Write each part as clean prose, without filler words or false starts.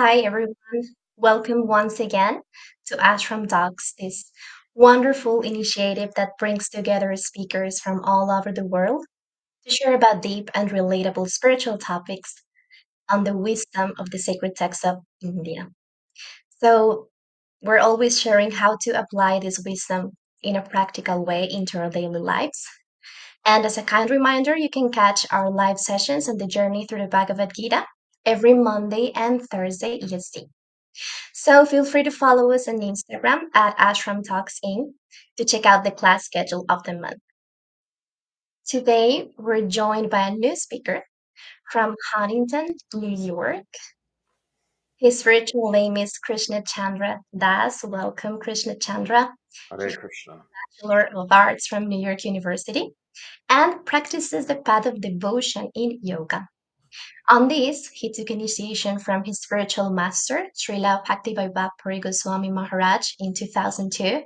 Hi, everyone. Welcome once again to Ashram Talks, this wonderful initiative that brings together speakers from all over the world to share about deep and relatable spiritual topics on the wisdom of the sacred texts of India. So, we're always sharing how to apply this wisdom in a practical way into our daily lives. And as a kind reminder, you can catch our live sessions on the journey through the Bhagavad Gita every Monday and Thursday EST. So feel free to follow us on Instagram at Ashram Talks Inc. to check out the class schedule of the month. Today, we're joined by a new speaker from Huntington, New York. His virtual name is Kṛṣṇacandra Dās. Welcome, Kṛṣṇacandra. Hare He's Krishna. Bachelor of Arts from New York University and practices the path of devotion in yoga. On this, he took initiation from his spiritual master, Srila Bhaktivedanta Goswami Maharaj, in 2002,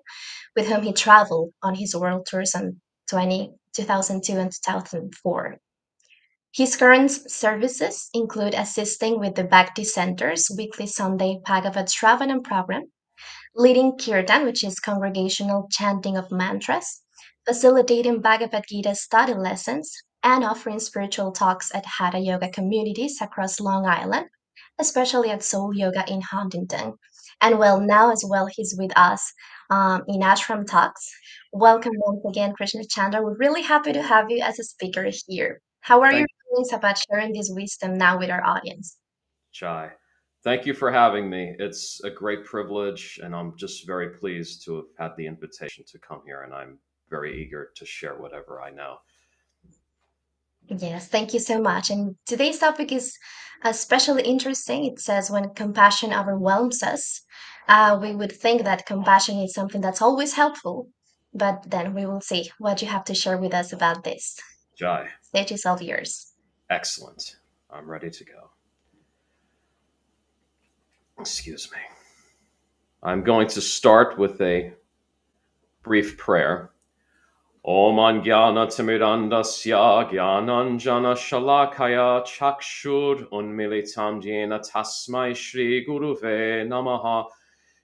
with whom he traveled on his world tours in 2002 and 2004. His current services include assisting with the Bhakti Center's weekly Sunday Bhagavad Shravanam program, leading Kirtan, which is congregational chanting of mantras, facilitating Bhagavad Gita study lessons, and offering spiritual talks at Hatha Yoga communities across Long Island, especially at Soul Yoga in Huntington. And well, now as well, he's with us in Ashram Talks. Welcome once again, Krishna Chandra. We're really happy to have you as a speaker here. How are your Thank feelings about sharing this wisdom now with our audience? Cie. Thank you for having me. It's a great privilege, and I'm just very pleased to have had the invitation to come here, and I'm very eager to share whatever I know. Yes, thank you so much. And today's topic is especially interesting. It says when compassion overwhelms us, we would think that compassion is something that's always helpful, but then we will see what you have to share with us about this. Cie, Stage is all yours. excellent. I'm ready to go. Excuse me. I'm going to start with a brief prayer. Om Jnana-timirandasya Jnananjana Shalakaya Chakshur Unmilitam Jena Tasmai Shri Guruve Namaha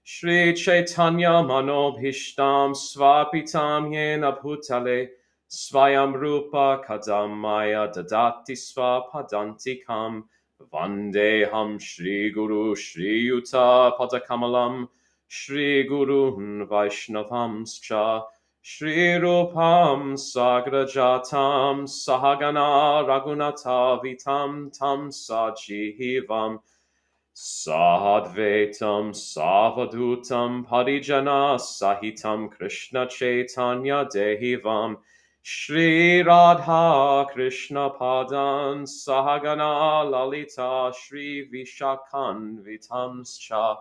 Shri Chaitanya Manobhishtam Svapitam Yena Bhutale Svayam Rupa Kadamaya Dadati Svapadantikam Vandeham Shri Guru Shri Yuta Padakamalam Shri Gurun Vaishnavamscha Shri Rupam Sagrajatam Sahagana Raghunatha Vitam Tam Sajivam Sadvaitam Savadutam Parijana Sahitam Krishna Chaitanya Dehivam Shri Radha Krishna Padan Sahagana Lalita Shri Vishakan Vitamscha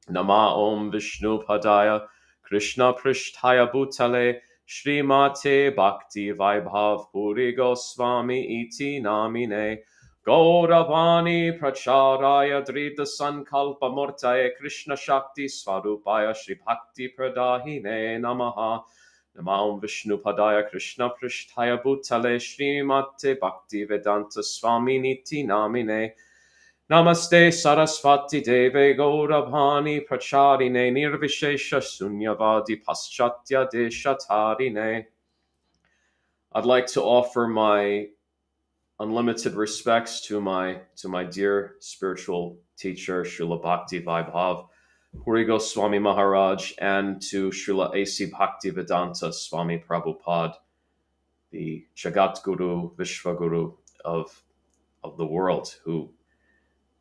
Nama Om Vishnu Padaya Krishna Prishtaya Bhutale Srimate Bhakti Vaibhav Puri Goswami Iti Namine Gauravani Pracharaya Drita Sankalpa Murtaye Krishna Shakti Swarupaya Shri Bhakti Pradahine Namaha Nama Om Vishnu Padaya Krishna Prishtaya Bhutale Srimate Bhakti Vedanta Swami Niti Namine Namaste Sarasvati Deve Gauravani Pracharine Nirvishesha Sunyavadi Paschatya Deshatarine. I'd like to offer my unlimited respects to my dear spiritual teacher, Srila Bhakti Vaibhav Puri Goswami Maharaj, and to Srila A.C. Bhaktivedanta Swami Prabhupada, the Jagat Guru, Vishwaguru of the world, who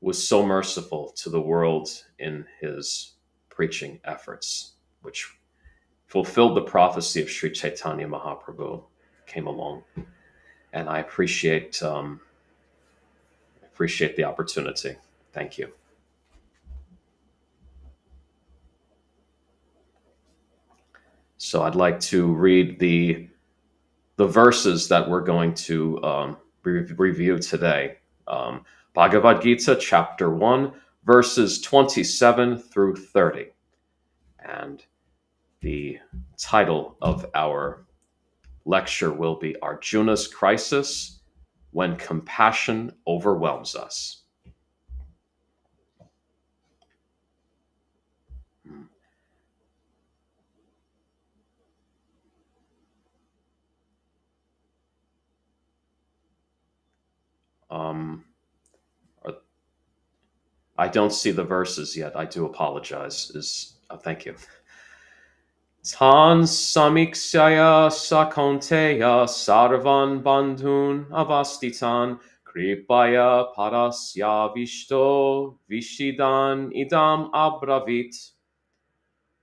was so merciful to the world in his preaching efforts, which fulfilled the prophecy of Sri Chaitanya Mahaprabhu, came along. And I appreciate the opportunity. Thank you. So I'd like to read the verses that we're going to review today. Bhagavad Gita, chapter 1, verses 27 through 30. And the title of our lecture will be Arjuna's Crisis When Compassion Overwhelms Us. Um, I don't see the verses yet. I do apologize. Thank you. Tan samikshaya sakonteya sarvan bandhun avastitan kripaya parasya vishto vishidan idam abravit.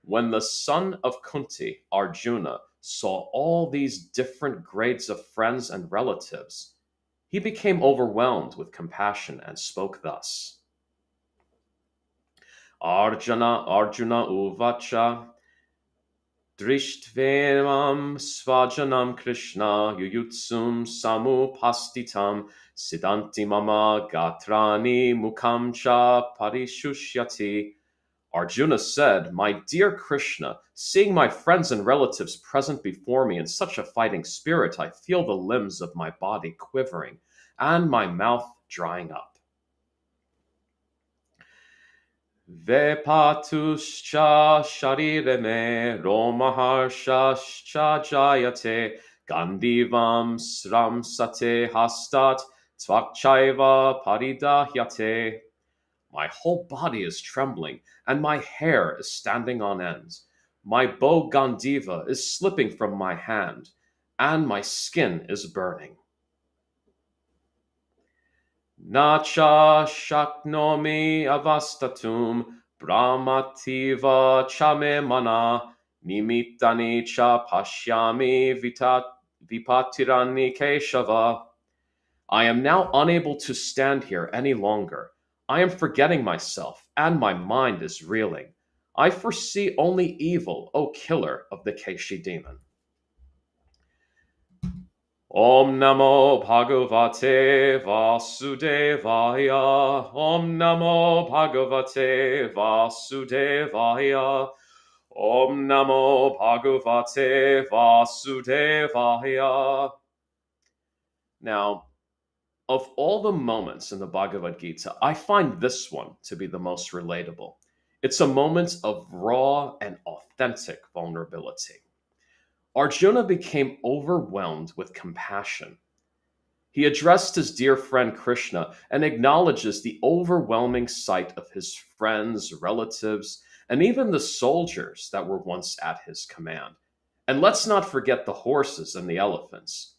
When the son of Kunti, Arjuna, saw all these different grades of friends and relatives, he became overwhelmed with compassion and spoke thus. Arjuna uvacha Drishtveram svajanam Krishna yuyutsum samupastitam siddhanti mama gatrani mukam cha parishusyati. Arjuna said, "My dear Krishna, seeing my friends and relatives present before me in such a fighting spirit, I feel the limbs of my body quivering and my mouth drying up." Vepatuscha sharireme romaharshascha jayate gandivam sramsate hastat tvakchaiva paridahyate. My whole body is trembling, and my hair is standing on end. My bow Gandiva is slipping from my hand, and my skin is burning. Nacha shaknomi avastatum brahmativa chame mana nimittani cha pashyami vipatirani keshava. I am now unable to stand here any longer. I am forgetting myself, and my mind is reeling. I foresee only evil, O killer of the Keshi demon. Om Namo Bhagavate Vasudevaya. Om Namo Bhagavate Vasudevaya. Om Namo Bhagavate Vasudevaya. Now, of all the moments in the Bhagavad Gita, I find this one to be the most relatable. It's a moment of raw and authentic vulnerability. Arjuna became overwhelmed with compassion. He addressed his dear friend Krishna and acknowledges the overwhelming sight of his friends, relatives, and even the soldiers that were once at his command. And let's not forget the horses and the elephants.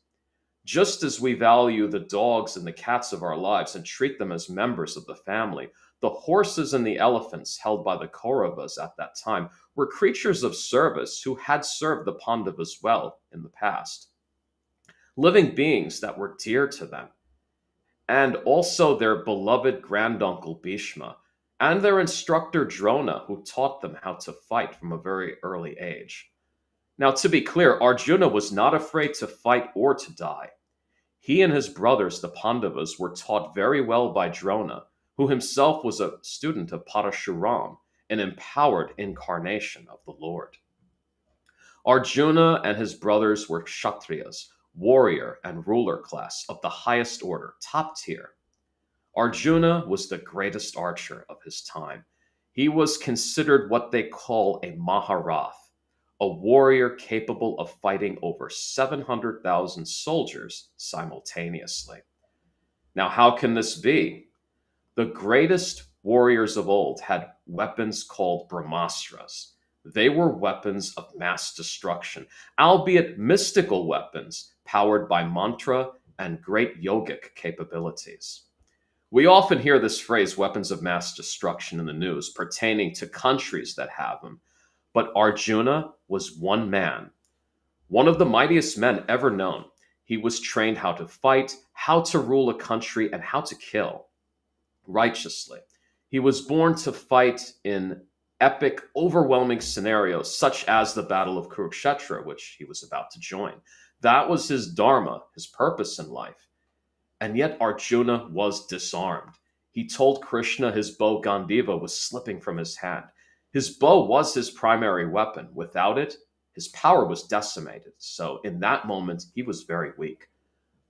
Just as we value the dogs and the cats of our lives and treat them as members of the family, the horses and the elephants held by the Kauravas at that time were creatures of service who had served the Pandavas well in the past. Living beings that were dear to them, and also their beloved granduncle Bhishma, and their instructor Drona, who taught them how to fight from a very early age. Now, to be clear, Arjuna was not afraid to fight or to die. He and his brothers, the Pandavas, were taught very well by Drona, who himself was a student of Parashuram, an empowered incarnation of the Lord. Arjuna and his brothers were Kshatriyas, warrior and ruler class of the highest order, top tier. Arjuna was the greatest archer of his time. He was considered what they call a Maharath, a warrior capable of fighting over 700,000 soldiers simultaneously. Now, how can this be? The greatest warriors of old had weapons called Brahmastras. They were weapons of mass destruction, albeit mystical weapons powered by mantra and great yogic capabilities. We often hear this phrase, weapons of mass destruction, in the news pertaining to countries that have them. But Arjuna was one man, one of the mightiest men ever known. He was trained how to fight, how to rule a country, and how to kill righteously. He was born to fight in epic, overwhelming scenarios, such as the Battle of Kṛṣṇacandra, which he was about to join. That was his dharma, his purpose in life. And yet Arjuna was disarmed. He told Krishna his bow Gandiva was slipping from his hand. His bow was his primary weapon. Without it, his power was decimated. So in that moment, he was very weak.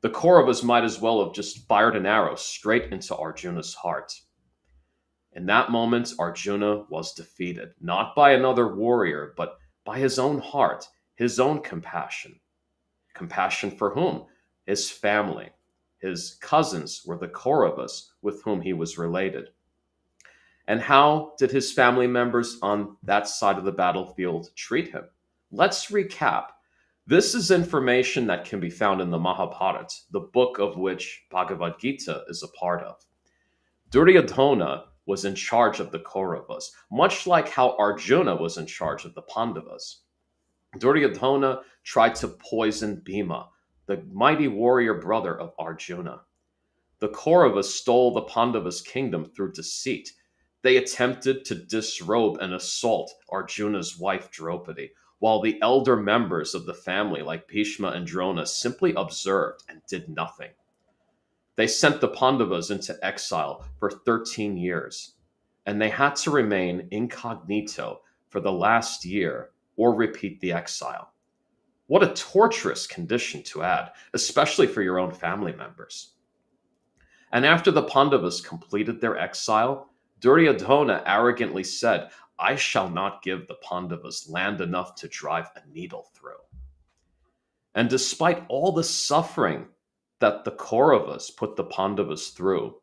The Kauravas might as well have just fired an arrow straight into Arjuna's heart. In that moment, Arjuna was defeated, not by another warrior, but by his own heart, his own compassion. Compassion for whom? His family, His cousins were the Kauravas, with whom he was related. And how did his family members on that side of the battlefield treat him? Let's recap. This is information that can be found in the Mahabharata, the book of which Bhagavad Gita is a part of. Duryodhana was in charge of the Kauravas, much like how Arjuna was in charge of the Pandavas. Duryodhana tried to poison Bhima, the mighty warrior brother of Arjuna. The Kauravas stole the Pandavas' kingdom through deceit. They attempted to disrobe and assault Arjuna's wife Draupadi, while the elder members of the family, like Bhishma and Drona, simply observed and did nothing. They sent the Pandavas into exile for 13 years, and they had to remain incognito for the last year or repeat the exile. What a torturous condition to add, especially for your own family members. And after the Pandavas completed their exile, Duryodhana arrogantly said, "I shall not give the Pandavas land enough to drive a needle through." And despite all the suffering that the Kauravas put the Pandavas through,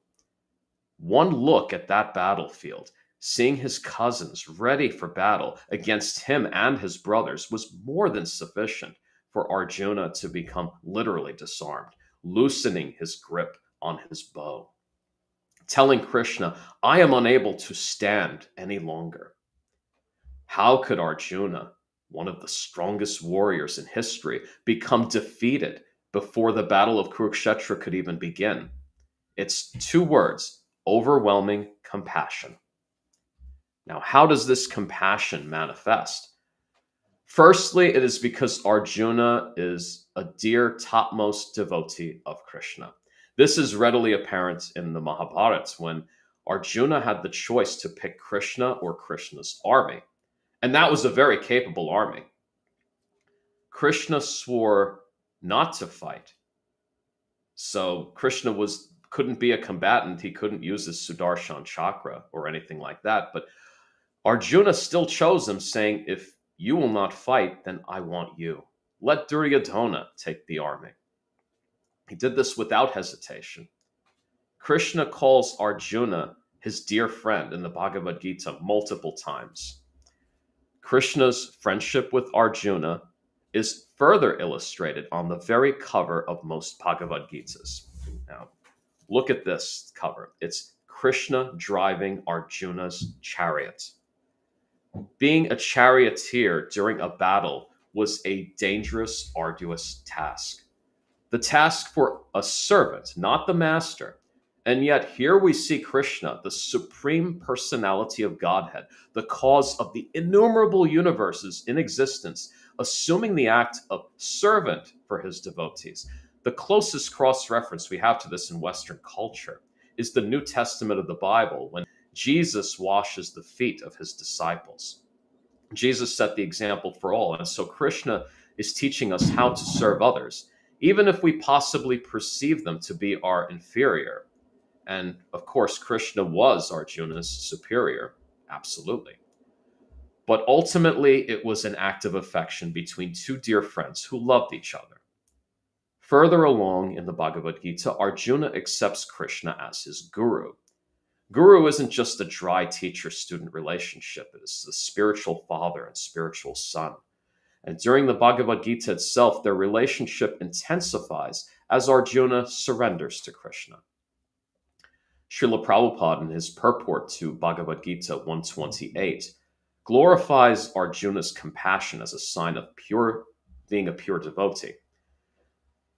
one look at that battlefield, seeing his cousins ready for battle against him and his brothers, was more than sufficient for Arjuna to become literally disarmed, loosening his grip on his bow, telling Krishna, "I am unable to stand any longer." How could Arjuna, one of the strongest warriors in history, become defeated before the battle of Kurukshetra could even begin? It's two words: overwhelming compassion. Now, how does this compassion manifest? Firstly, it is because Arjuna is a dear topmost devotee of Krishna. This is readily apparent in the Mahabharata when Arjuna had the choice to pick Krishna or Krishna's army. And that was a very capable army. Krishna swore not to fight. So Krishna couldn't be a combatant. He couldn't use his Sudarshan chakra or anything like that. But Arjuna still chose him, saying, "If you will not fight, then I want you. Let Duryodhana take the army." He did this without hesitation. Krishna calls Arjuna his dear friend in the Bhagavad Gita multiple times. Krishna's friendship with Arjuna is further illustrated on the very cover of most Bhagavad Gitas. Now, look at this cover. It's Krishna driving Arjuna's chariot. Being a charioteer during a battle was a dangerous, arduous task. The task for a servant, not the master. And yet here we see Krishna, the supreme personality of Godhead, the cause of the innumerable universes in existence, assuming the act of servant for his devotees. The closest cross-reference we have to this in Western culture is the New Testament of the Bible, when Jesus washes the feet of his disciples. Jesus set the example for all, and so Krishna is teaching us how to serve others, even if we possibly perceive them to be our inferior. And of course, Krishna was Arjuna's superior, absolutely. But ultimately, it was an act of affection between two dear friends who loved each other. Further along in the Bhagavad Gita, Arjuna accepts Krishna as his guru. Guru isn't just a dry teacher-student relationship. It is the spiritual father and spiritual son. And during the Bhagavad Gita itself, their relationship intensifies as Arjuna surrenders to Krishna. Srila Prabhupada, in his purport to Bhagavad Gita 128, glorifies Arjuna's compassion as a sign of being a pure devotee.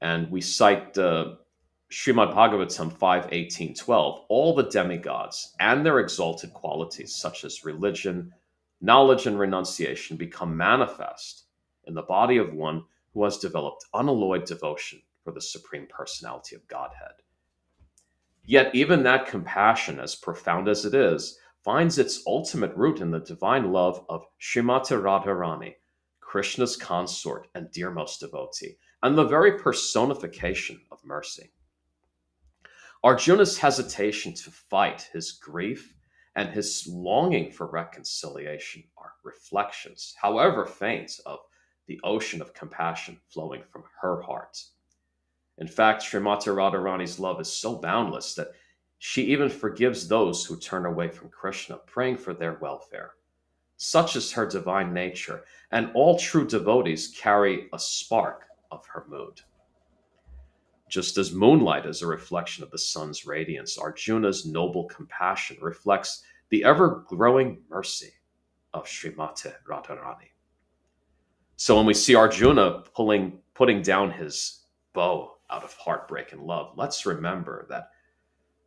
And we cite Srimad Bhagavatam 5:18-12, all the demigods and their exalted qualities, such as religion, knowledge, and renunciation, become manifest in the body of one who has developed unalloyed devotion for the Supreme Personality of Godhead. Yet even that compassion, as profound as it is, finds its ultimate root in the divine love of Srimati Radharani, Krishna's consort and dearmost devotee, and the very personification of mercy. Arjuna's hesitation to fight, his grief, and his longing for reconciliation are reflections, however faint, of the ocean of compassion flowing from her heart. In fact, Srimati Radharani's love is so boundless that she even forgives those who turn away from Krishna, praying for their welfare. Such is her divine nature, and all true devotees carry a spark of her mood. Just as moonlight is a reflection of the sun's radiance, Arjuna's noble compassion reflects the ever-growing mercy of Srimati Radharani. So when we see Arjuna putting down his bow out of heartbreak and love, let's remember that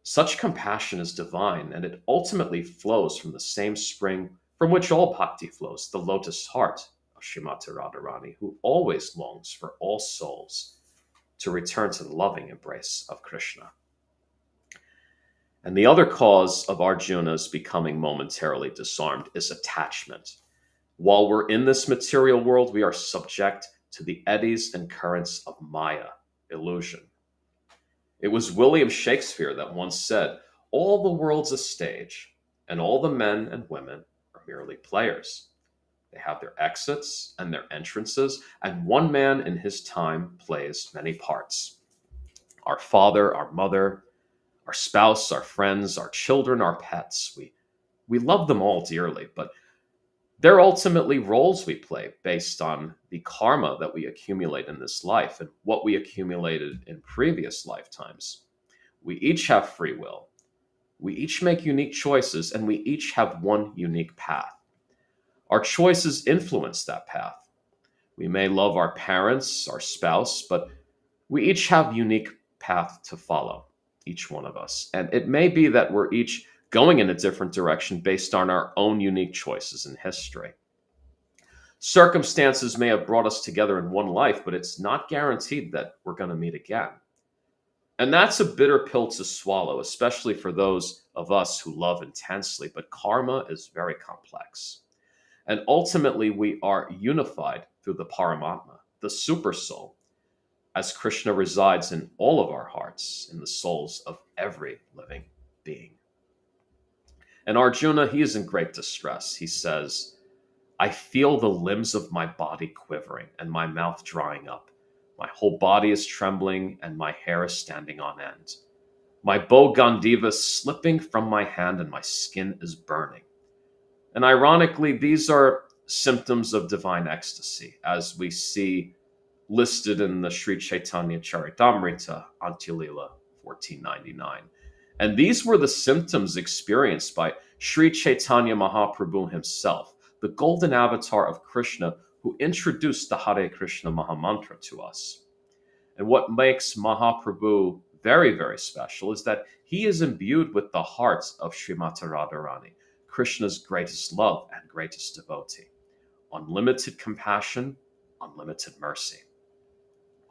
such compassion is divine, and it ultimately flows from the same spring from which all bhakti flows, the lotus heart of Srimati Radharani, who always longs for all souls to return to the loving embrace of Krishna. And the other cause of Arjuna's becoming momentarily disarmed is attachment. While we're in this material world, we are subject to the eddies and currents of Maya, illusion. It was William Shakespeare that once said, "All the world's a stage, and all the men and women are merely players. They have their exits and their entrances, and one man in his time plays many parts. Our father, our mother, our spouse, our friends, our children, our pets. We love them all dearly, but they're ultimately roles we play based on the karma that we accumulate in this life and what we accumulated in previous lifetimes. We each have free will. We each make unique choices, and we each have one unique path. Our choices influence that path. We may love our parents, our spouse, but we each have unique path to follow, each one of us. And it may be that we're each going in a different direction based on our own unique choices in history. Circumstances may have brought us together in one life, but it's not guaranteed that we're going to meet again. And that's a bitter pill to swallow, especially for those of us who love intensely, but karma is very complex. And ultimately, we are unified through the Paramatma, the super soul, as Krishna resides in all of our hearts, in the souls of every living being. And Arjuna, he is in great distress. He says, "I feel the limbs of my body quivering and my mouth drying up. My whole body is trembling and my hair is standing on end. My bow Gandiva is slipping from my hand and my skin is burning." And ironically, these are symptoms of divine ecstasy, as we see listed in the Sri Chaitanya Charitamrita, Antilila 1499. And these were the symptoms experienced by Sri Chaitanya Mahaprabhu himself, the golden avatar of Krishna who introduced the Hare Krishna Mahamantra to us. And what makes Mahaprabhu very, very special is that he is imbued with the heart of Srimati Radharani, Krishna's greatest love and greatest devotee. Unlimited compassion, unlimited mercy.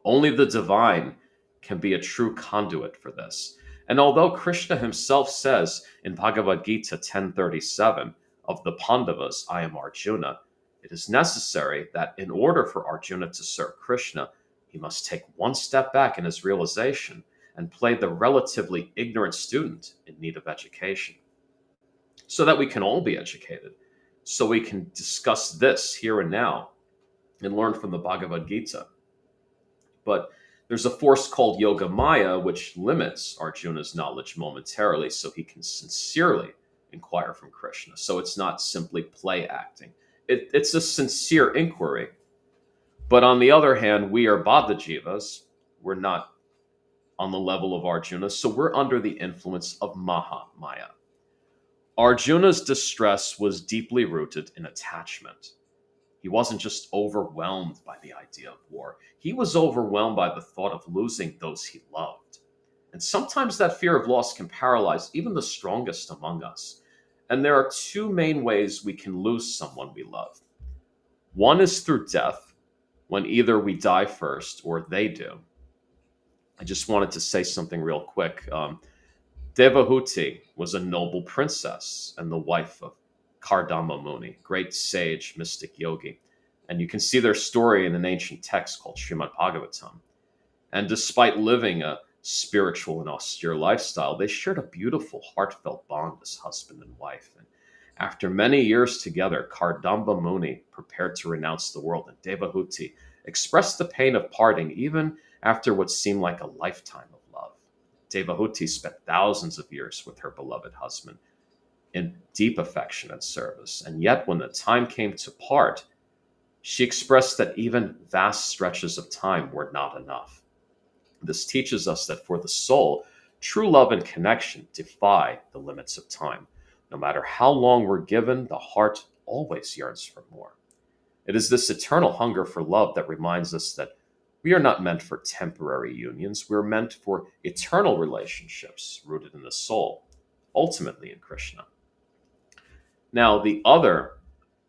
Only the divine can be a true conduit for this. And although Krishna himself says in Bhagavad Gita 10:37, of the Pandavas, I am Arjuna, it is necessary that in order for Arjuna to serve Krishna, he must take one step back in his realization and play the relatively ignorant student in need of education, so that we can all be educated, so we can discuss this here and now and learn from the Bhagavad Gita. But there's a force called Yoga Maya which limits Arjuna's knowledge momentarily so he can sincerely inquire from Krishna. So it's not simply play acting. It's a sincere inquiry. But on the other hand, we are Baddha Jivas. We're not on the level of Arjuna, so we're under the influence of Maha Maya. Arjuna's distress was deeply rooted in attachment. He wasn't just overwhelmed by the idea of war. He was overwhelmed by the thought of losing those he loved. And sometimes that fear of loss can paralyze even the strongest among us. And there are two main ways we can lose someone we love. One is through death, when either we die first or they do. I just wanted to say something real quick. Devahuti was a noble princess and the wife of Kardama Muni, great sage, mystic yogi. And you can see their story in an ancient text called Srimad Bhagavatam. And despite living a spiritual and austere lifestyle, they shared a beautiful, heartfelt bond as husband and wife. And after many years together, Kardama Muni prepared to renounce the world, and Devahuti expressed the pain of parting even after what seemed like a lifetime of love. Devahuti spent thousands of years with her beloved husband in deep affection and service, and yet when the time came to part, she expressed that even vast stretches of time were not enough. This teaches us that for the soul, true love and connection defy the limits of time. No matter how long we're given, the heart always yearns for more. It is this eternal hunger for love that reminds us that we are not meant for temporary unions. We're meant for eternal relationships rooted in the soul, ultimately in Krishna. Now, the other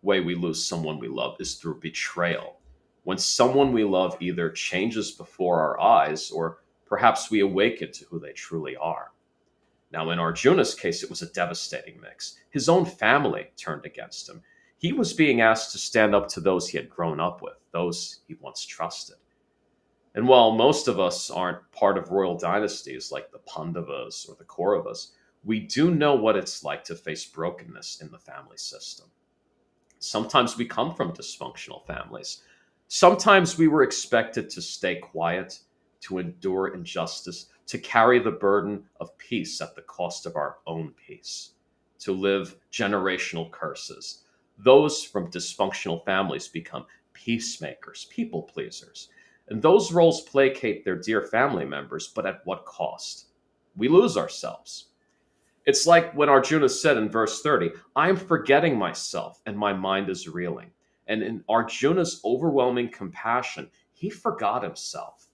way we lose someone we love is through betrayal. When someone we love either changes before our eyes or perhaps we awaken to who they truly are. Now, in Arjuna's case, it was a devastating mix. His own family turned against him. He was being asked to stand up to those he had grown up with, those he once trusted. And while most of us aren't part of royal dynasties like the Pandavas or the Kauravas, we do know what it's like to face brokenness in the family system. Sometimes we come from dysfunctional families. Sometimes we were expected to stay quiet, to endure injustice, to carry the burden of peace at the cost of our own peace, to live generational curses. Those from dysfunctional families become peacemakers, people pleasers. And those roles placate their dear family members, but at what cost? We lose ourselves. It's like when Arjuna said in verse 30, I am forgetting myself and my mind is reeling. And in Arjuna's overwhelming compassion, he forgot himself.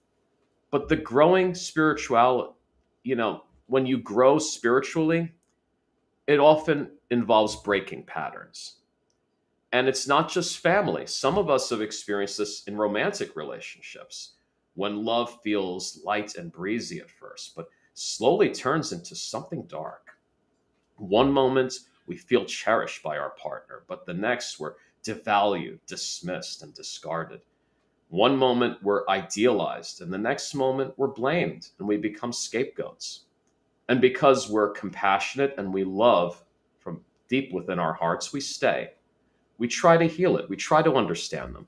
But the growing spirituality, when you grow spiritually, it often involves breaking patterns. And it's not just family. Some of us have experienced this in romantic relationships when love feels light and breezy at first, but slowly turns into something dark. One moment we feel cherished by our partner, but the next we're devalued, dismissed, and discarded. One moment we're idealized, and the next moment we're blamed, and we become scapegoats. And because we're compassionate and we love from deep within our hearts, we stay. We try to heal it. We try to understand them.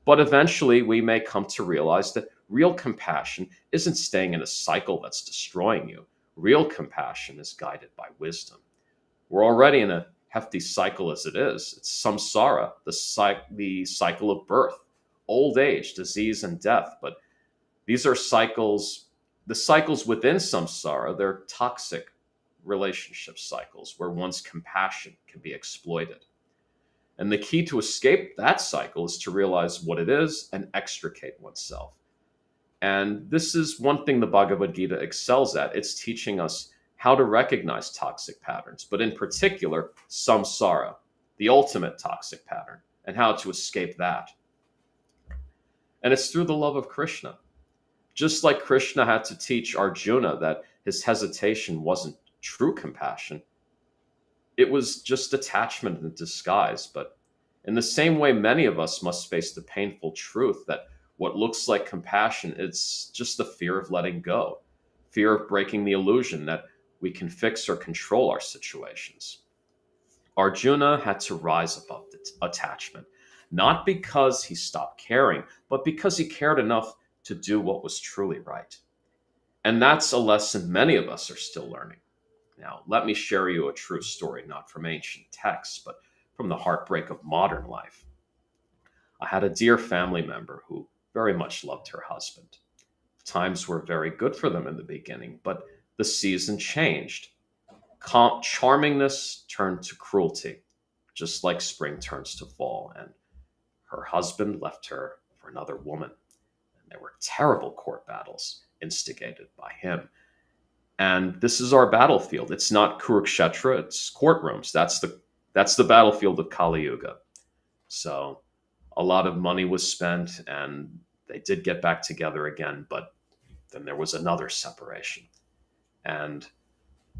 But eventually we may come to realize that real compassion isn't staying in a cycle that's destroying you. Real compassion is guided by wisdom. We're already in a hefty cycle as it is. It's samsara, the cycle of birth, old age, disease, and death. But these are cycles, the cycles within samsara, they're toxic relationship cycles where one's compassion can be exploited. And the key to escape that cycle is to realize what it is and extricate oneself. And this is one thing the Bhagavad Gita excels at. It's teaching us how to recognize toxic patterns, but in particular, samsara, the ultimate toxic pattern, and how to escape that. And it's through the love of Krishna. Just like Krishna had to teach Arjuna that his hesitation wasn't true compassion, it was just attachment in disguise. But in the same way, many of us must face the painful truth that what looks like compassion, it's just the fear of letting go, fear of breaking the illusion that we can fix or control our situations. Arjuna had to rise above the attachment, not because he stopped caring, but because he cared enough to do what was truly right. And that's a lesson many of us are still learning. Now, let me share you a true story, not from ancient texts, but from the heartbreak of modern life. I had a dear family member who very much loved her husband. Times were very good for them in the beginning, but the season changed. Charmingness turned to cruelty, just like spring turns to fall, and her husband left her for another woman. And there were terrible court battles instigated by him. And this is our battlefield. It's not Kṛṣṇacandra, it's courtrooms. That's the battlefield of Kali Yuga. So a lot of money was spent, and they did get back together again, but then there was another separation. And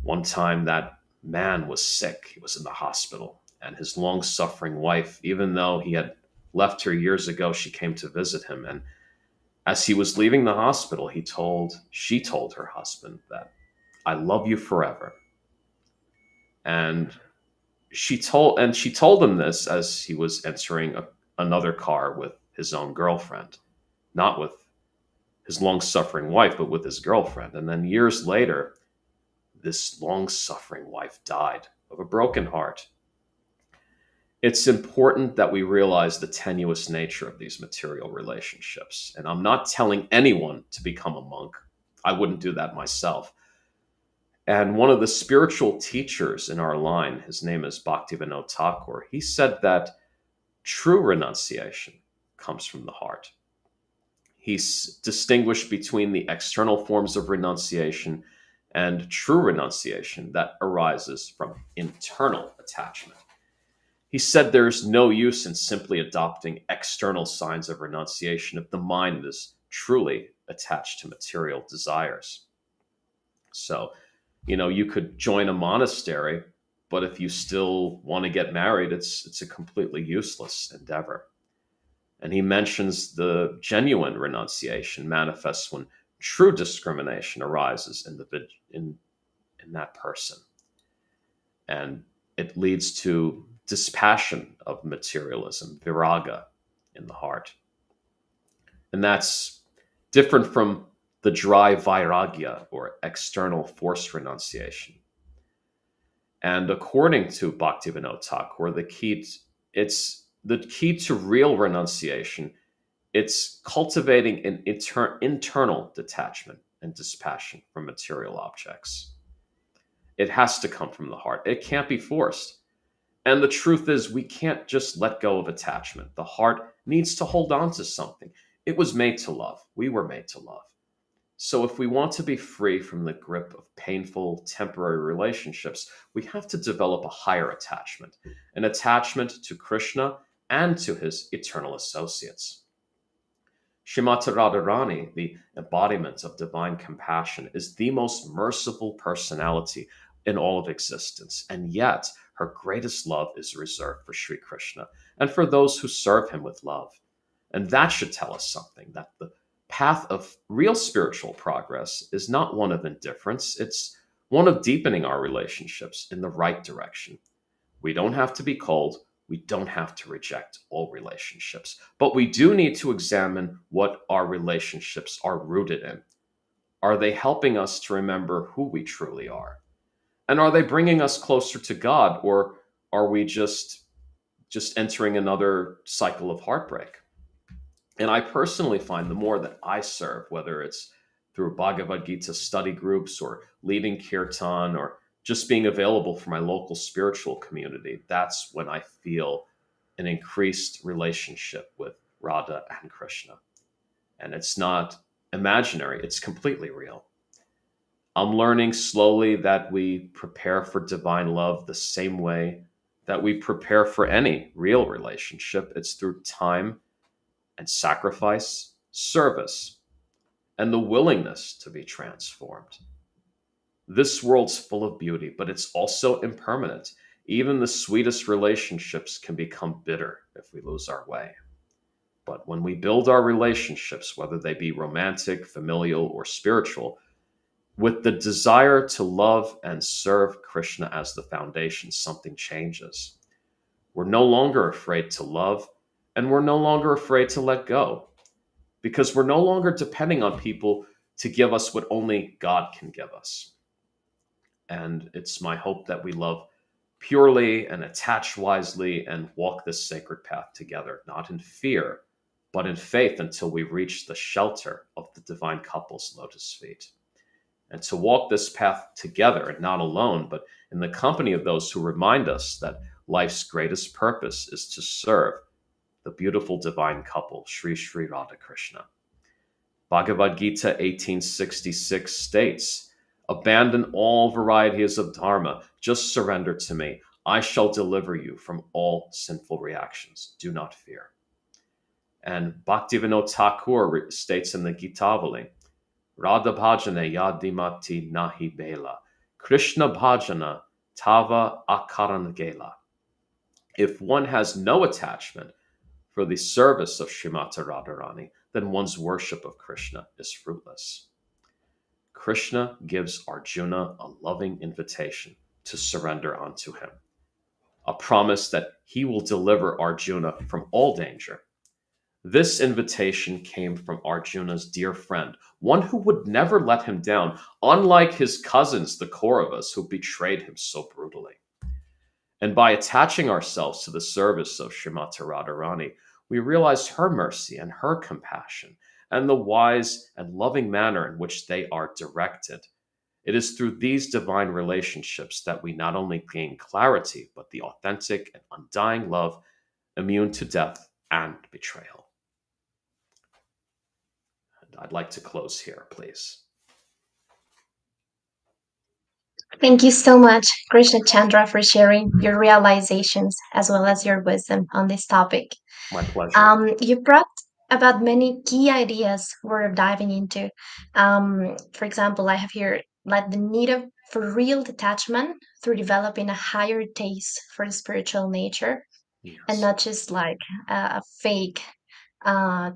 one time that man was sick. He was in the hospital, and his long-suffering wife, even though he had left her years ago, she came to visit him. And as he was leaving the hospital, she told her husband that, I love you forever. And she told him this as he was entering another car with his own girlfriend, not with his long-suffering wife, but with his girlfriend. And then years later, this long-suffering wife died of a broken heart. It's important that we realize the tenuous nature of these material relationships. And I'm not telling anyone to become a monk. I wouldn't do that myself. And one of the spiritual teachers in our line, his name is Bhaktivinoda Thakur, he said that true renunciation comes from the heart. He's distinguished between the external forms of renunciation and true renunciation that arises from internal attachment. He said there's no use in simply adopting external signs of renunciation if the mind is truly attached to material desires. So, you could join a monastery, but if you still want to get married, it's a completely useless endeavor. And he mentions the genuine renunciation manifests when true discrimination arises in that person. And it leads to dispassion of materialism, viraga, in the heart. And that's different from the dry vairagya, or external forced renunciation. And according to Bhaktivinoda Thakur, the key to real renunciation, it's cultivating an internal detachment and dispassion from material objects. It has to come from the heart. It can't be forced. And the truth is, we can't just let go of attachment. The heart needs to hold on to something. It was made to love. We were made to love. So if we want to be free from the grip of painful, temporary relationships, we have to develop a higher attachment, an attachment to Krishna and to his eternal associates. Srimati Radharani, the embodiment of divine compassion, is the most merciful personality in all of existence, and yet her greatest love is reserved for Sri Krishna and for those who serve him with love. And that should tell us something, that the path of real spiritual progress is not one of indifference. It's one of deepening our relationships in the right direction. We don't have to be cold. We don't have to reject all relationships. But we do need to examine what our relationships are rooted in. Are they helping us to remember who we truly are? And are they bringing us closer to God? Or are we just entering another cycle of heartbreak? And I personally find the more that I serve, whether it's through Bhagavad Gita study groups or leading kirtan or just being available for my local spiritual community, that's when I feel an increased relationship with Radha and Krishna. And it's not imaginary, it's completely real. I'm learning slowly that we prepare for divine love the same way that we prepare for any real relationship. It's through time and sacrifice, service, and the willingness to be transformed. This world's full of beauty, but it's also impermanent. Even the sweetest relationships can become bitter if we lose our way. But when we build our relationships, whether they be romantic, familial, or spiritual, with the desire to love and serve Krishna as the foundation, something changes. We're no longer afraid to love, and we're no longer afraid to let go, because we're no longer depending on people to give us what only God can give us. And it's my hope that we love purely and attach wisely and walk this sacred path together, not in fear, but in faith, until we reach the shelter of the divine couple's lotus feet. And to walk this path together, and not alone, but in the company of those who remind us that life's greatest purpose is to serve the beautiful divine couple, Sri Sri Radha Krishna. Bhagavad Gita 1866 states, "Abandon all varieties of dharma, just surrender to me. I shall deliver you from all sinful reactions. Do not fear." And Bhaktivinoda Thakur states in the Gitavali, "Radha bhajane yadimati nahi bela, Krishna bhajana tava akaran gela." If one has no attachment for the service of Srimati Radharani, then one's worship of Krishna is fruitless. Krishna gives Arjuna a loving invitation to surrender unto him, a promise that he will deliver Arjuna from all danger. This invitation came from Arjuna's dear friend, one who would never let him down, unlike his cousins, the Kauravas, who betrayed him so brutally. And by attaching ourselves to the service of Srimati Radharani, we realize her mercy and her compassion and the wise and loving manner in which they are directed. It is through these divine relationships that we not only gain clarity, but the authentic and undying love immune to death and betrayal. And I'd like to close here, please. Thank you so much, Kṛṣṇacandra, for sharing your realizations as well as your wisdom on this topic. My pleasure. You brought about many key ideas we're diving into. For example, I have here like the need of for real detachment through developing a higher taste for the spiritual nature, and Yes. not just like a fake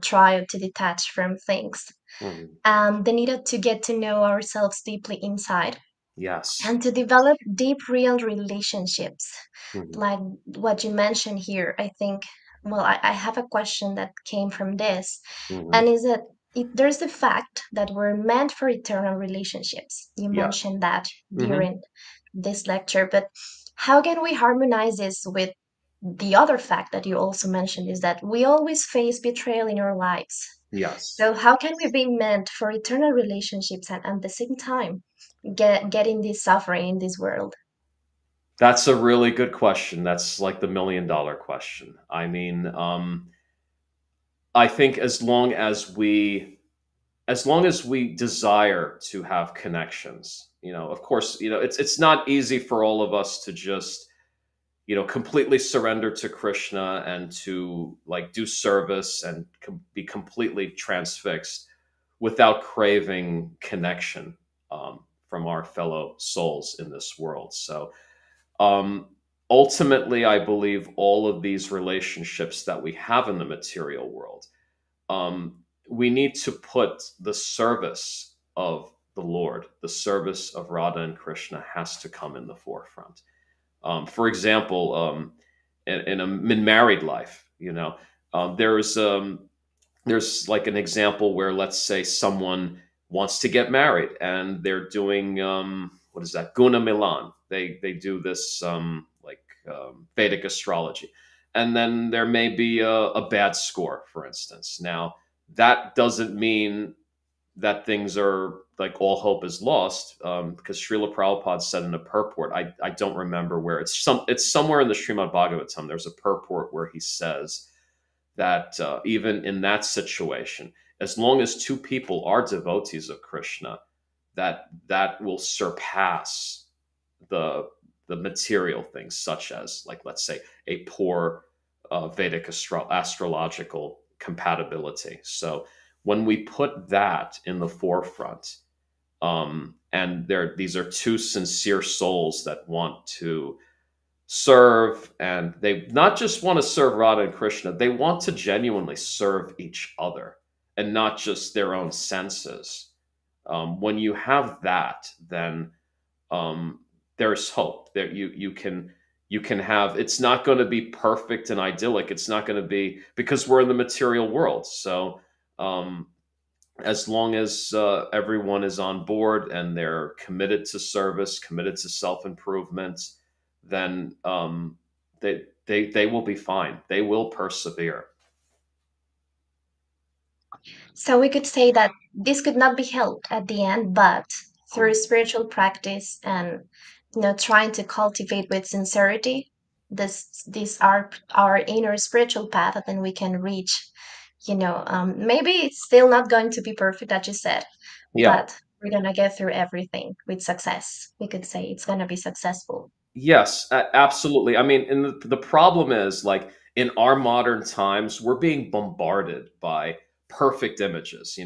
try to detach from things. Mhm. The need to get to know ourselves deeply inside Yes. and to develop deep, real relationships. Mhm. Like what you mentioned here, I think, well, I have a question that came from this, Mhm. and is that there's the fact that we're meant for eternal relationships. You Yeah. mentioned that Mhm. during this lecture, but how can we harmonize this with the other fact that you also mentioned is that we always face betrayal in our lives? Yes. So how can we be meant for eternal relationships and at the same time getting this suffering in this world? That's a really good question. That's like the $1,000,000 question. I mean, I think as long as we desire to have connections, of course, it's not easy for all of us to just, completely surrender to Krishna and to like do service and be completely transfixed without craving connection from our fellow souls in this world. So, um, ultimately, I believe all of these relationships that we have in the material world, we need to put the service of the Lord, the service of Radha and Krishna has to come in the forefront. For example, in married life, there's like an example where, let's say, someone wants to get married and they're doing what is that, guna milan. They do this Vedic astrology, and then there may be a bad score, for instance. Now that doesn't mean that things are like all hope is lost, because Srila Prabhupada said in a purport, I don't remember where, it's somewhere in the Srimad Bhagavatam, there's a purport where he says that even in that situation, as long as two people are devotees of Krishna, that will surpass the the material things, such as, like, let's say, a poor Vedic astrological compatibility. So when we put that in the forefront, and these are two sincere souls that want to serve, and they not just want to serve Radha and Krishna, they want to genuinely serve each other and not just their own senses. When you have that, then there's hope. That you can have. It's not going to be perfect and idyllic. It's not going to be, because we're in the material world. So um, as long as everyone is on board and they're committed to service, committed to self improvement, then they will be fine. They will persevere. So we could say that this could not be helped at the end, but through spiritual practice and trying to cultivate with sincerity, this our inner spiritual path, and then we can reach. Maybe it's still not going to be perfect, as you said, Yeah. but we're gonna get through everything with success. We could say it's gonna be successful. Yes, absolutely. I mean, and the problem is, like, in our modern times, we're being bombarded by perfect images.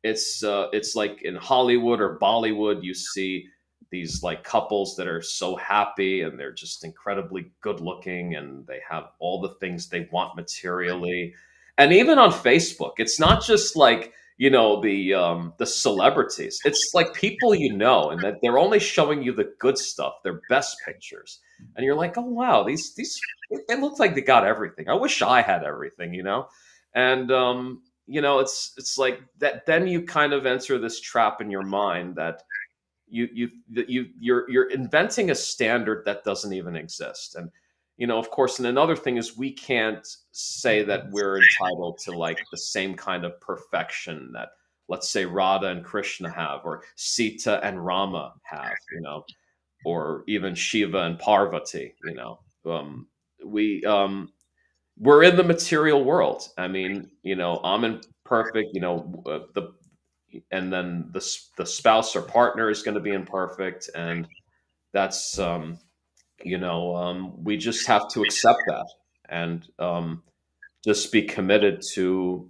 It's like in Hollywood or Bollywood, you see these like couples that are so happy and they're just incredibly good looking and they have all the things they want materially. And even on Facebook, it's not just like, the celebrities. It's like people, and that they're only showing you the good stuff, their best pictures, and you're like, oh wow, these it looks like they got everything. I wish I had everything. And it's like that. Then you kind of enter this trap in your mind that you're inventing a standard that doesn't even exist. And of course, and another thing is we can't say that we're entitled to like the same kind of perfection that, let's say, Radha and Krishna have, or Sita and Rama have, or even Shiva and Parvati. We we're in the material world. I mean, I'm imperfect. And then the spouse or partner is going to be imperfect, and that's we just have to accept that, and just be committed to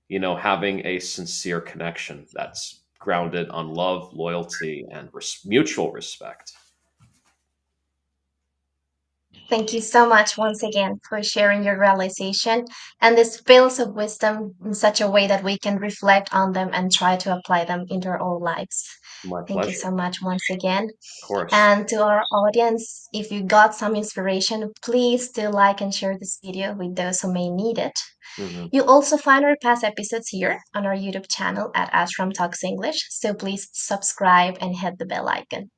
having a sincere connection that's grounded on love, loyalty, and mutual respect. Thank you so much once again for sharing your realization and these pills of wisdom in such a way that we can reflect on them and try to apply them into our own lives. My Thank you pleasure. so much once again. Of course. And to our audience, if you got some inspiration, please do like and share this video with those who may need it. Hmm. You'll also find our past episodes here on our YouTube channel at Ashram Talks English, so please subscribe and hit the bell icon.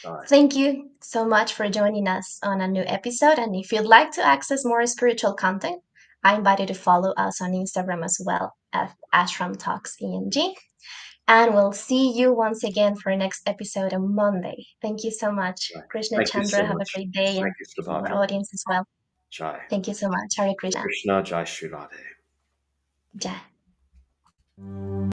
All right. Thank you so much for joining us on a new episode. And if you'd like to access more spiritual content, I invite you to follow us on Instagram as well at Ashram Talks ENG. And we'll see you once again for our next episode on Monday. Thank you so much, Right. Krishna Thank you so Chandra. Have a much. great day, Thank and you, our Subhadra. audience as well. Jai. Thank you so much. Hare Krishna. Krishna Jai Shri Radhe. Jai.